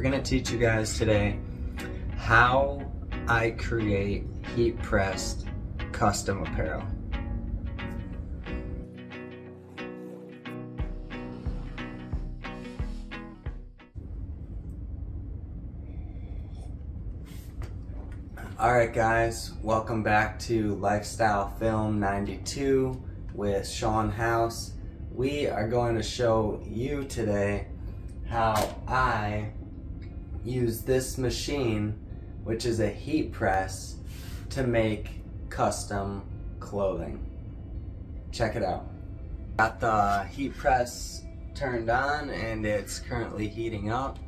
we're gonna teach you guys today how I create heat pressed custom apparel. Alright guys, welcome back to Lifestyle Film 92 with Sean House. We are going to show you today how I use this machine, which is a heat press, to make custom clothing. Check it out. Got the heat press turned on and it's currently heating up.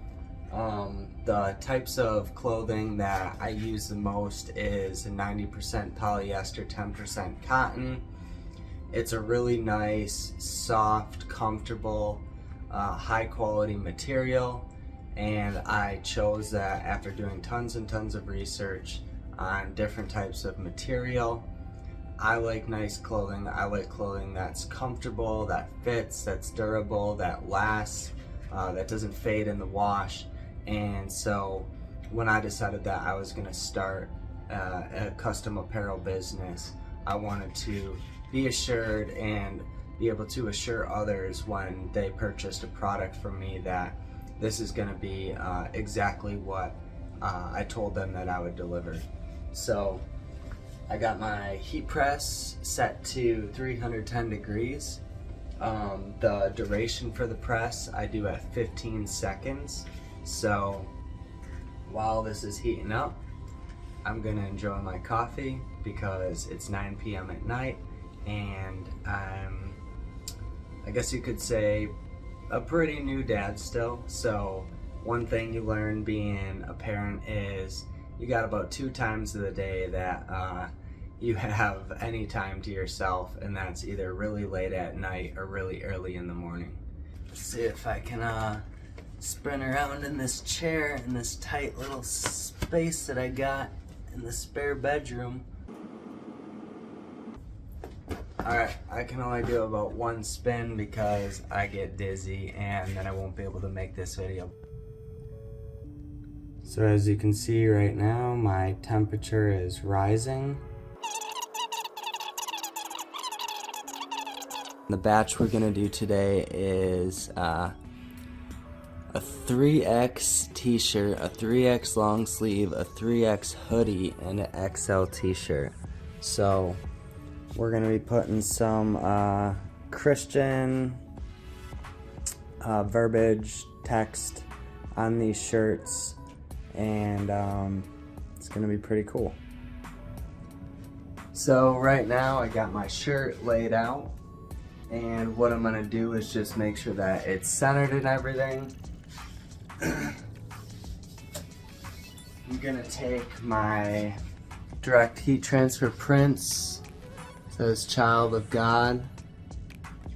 The types of clothing that I use the most is 90% polyester, 10% cotton. It's a really nice, soft, comfortable, high quality material, and I chose that after doing tons and tons of research on different types of material. I like nice clothing. I like clothing that's comfortable, that fits, that's durable, that lasts, that doesn't fade in the wash. And so when I decided that I was going to start a custom apparel business, I wanted to be assured and be able to assure others when they purchased a product from me that this is going to be exactly what I told them that I would deliver. So I got my heat press set to 310 degrees. The duration for the press I do at 15 seconds. So while this is heating up, I'm gonna enjoy my coffee because it's 9 p.m. at night and I'm, I guess you could say, a pretty new dad still. So one thing you learn being a parent is you got about 2 times of the day that you have any time to yourself, and that's either really late at night or really early in the morning. Let's see if I can sprint around in this chair in this tight little space that I got in the spare bedroom. Alright, I can only do about 1 spin because I get dizzy and then I won't be able to make this video. So as you can see right now, my temperature is rising. The batch we're gonna do today is a 3X t-shirt, a 3X long sleeve, a 3X hoodie, and an XL t-shirt. So we're gonna be putting some Christian verbiage text on these shirts, and it's gonna be pretty cool. So right now I got my shirt laid out, and what I'm gonna do is just make sure that it's centered and everything. I'm gonna take my direct heat transfer prints, says Child of God,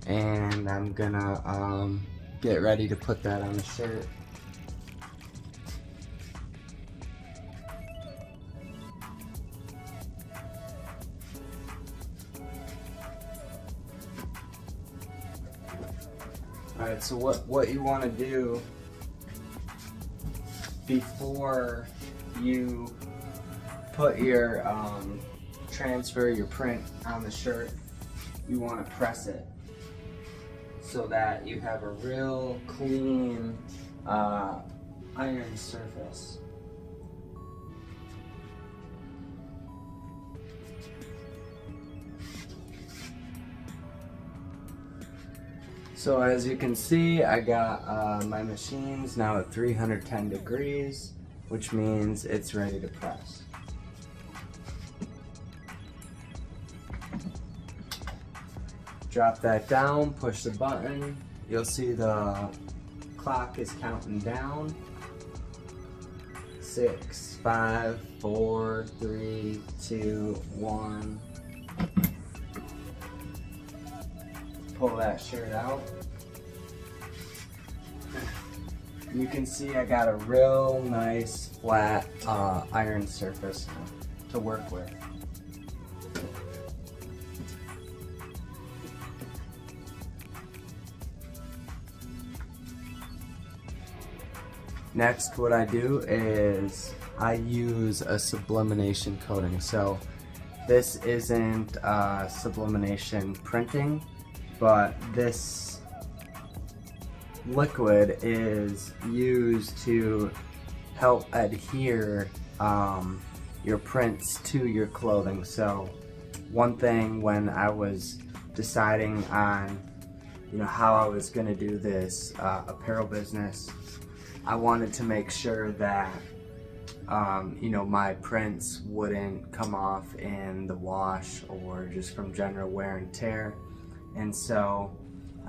and I'm gonna get ready to put that on the shirt. Alright, so what you want to do before you put your transfer, your print on the shirt, you want to press it so that you have a real clean iron surface. So as you can see, I got my machines now at 310 degrees, which means it's ready to press. Drop that down, push the button. You'll see the clock is counting down. 6, 5, 4, 3, 2, 1. Pull that shirt out. You can see I got a real nice flat iron surface to work with. Next, what I do is I use a sublimation coating. So this isn't sublimation printing, but this liquid is used to help adhere your prints to your clothing. So one thing when I was deciding on how I was going to do this apparel business, I wanted to make sure that my prints wouldn't come off in the wash or just from general wear and tear. And so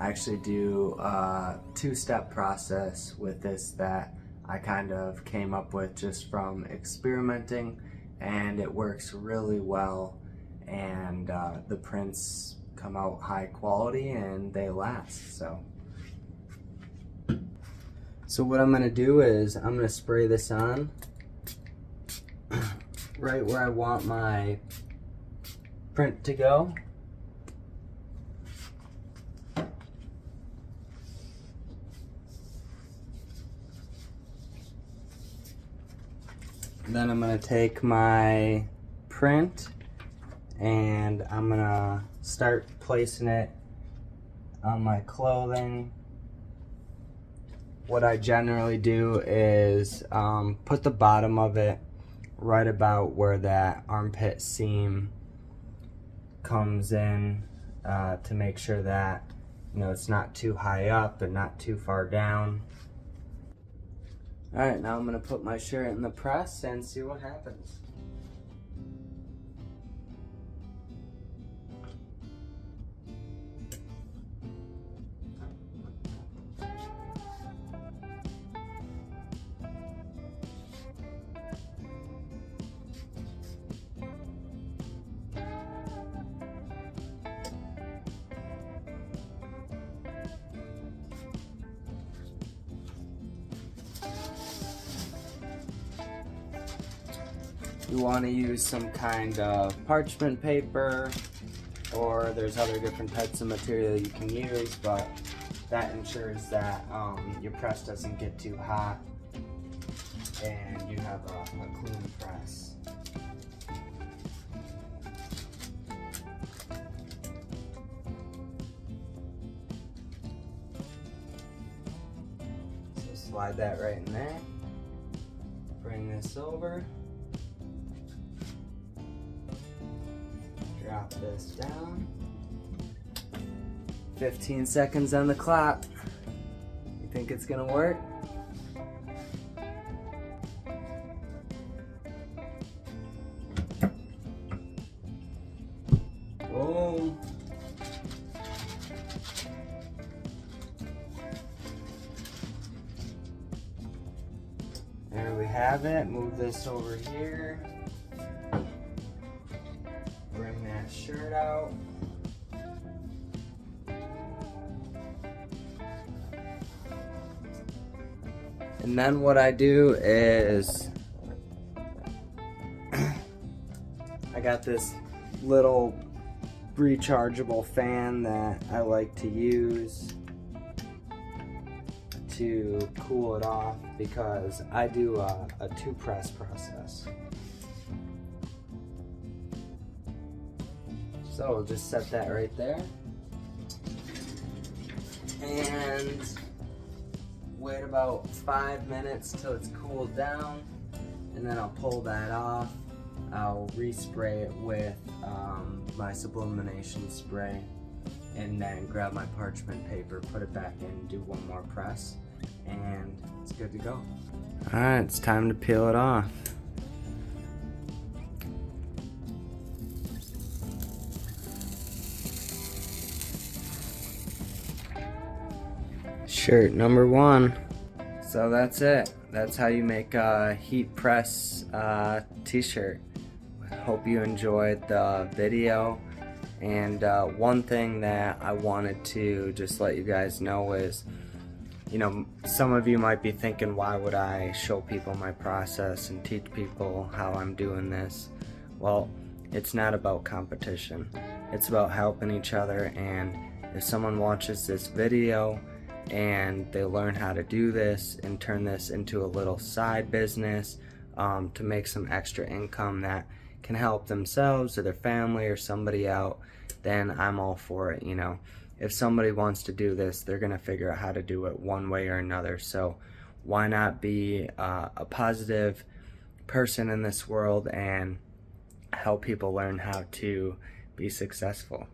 I actually do a two-step process with this that I kind of came up with just from experimenting, and it works really well, and the prints come out high quality and they last. So what I'm going to do is I'm going to spray this on right where I want my print to go. Then I'm going to take my print and I'm going to start placing it on my clothing. What I generally do is put the bottom of it right about where that armpit seam comes in to make sure that it's not too high up and not too far down. Alright, now I'm going to put my shirt in the press and see what happens. You want to use some kind of parchment paper, or there's other different types of material you can use, but that ensures that your press doesn't get too hot and you have a clean press. So slide that right in there. Bring this over. Drop this down. 15 seconds on the clock. You think it's gonna work? Boom. There we have it. Move this over here. Bring that shirt out. And then what I do is I got this little rechargeable fan that I like to use to cool it off because I do a two-press process. So we'll just set that right there and wait about 5 minutes till it's cooled down, and then I'll pull that off. I'll respray it with my sublimation spray, and then grab my parchment paper, put it back in, do one more press, and it's good to go. Alright, it's time to peel it off. Shirt number 1. So that's it. That's how you make a heat press t-shirt. Hope you enjoyed the video. And one thing that I wanted to just let you guys know is, some of you might be thinking, why would I show people my process and teach people how I'm doing this? Well, it's not about competition. It's about helping each other, and if someone watches this video and they learn how to do this and turn this into a little side business to make some extra income that can help themselves or their family or somebody out, then I'm all for it. You know, if somebody wants to do this, they're gonna figure out how to do it one way or another. So why not be a positive person in this world and help people learn how to be successful?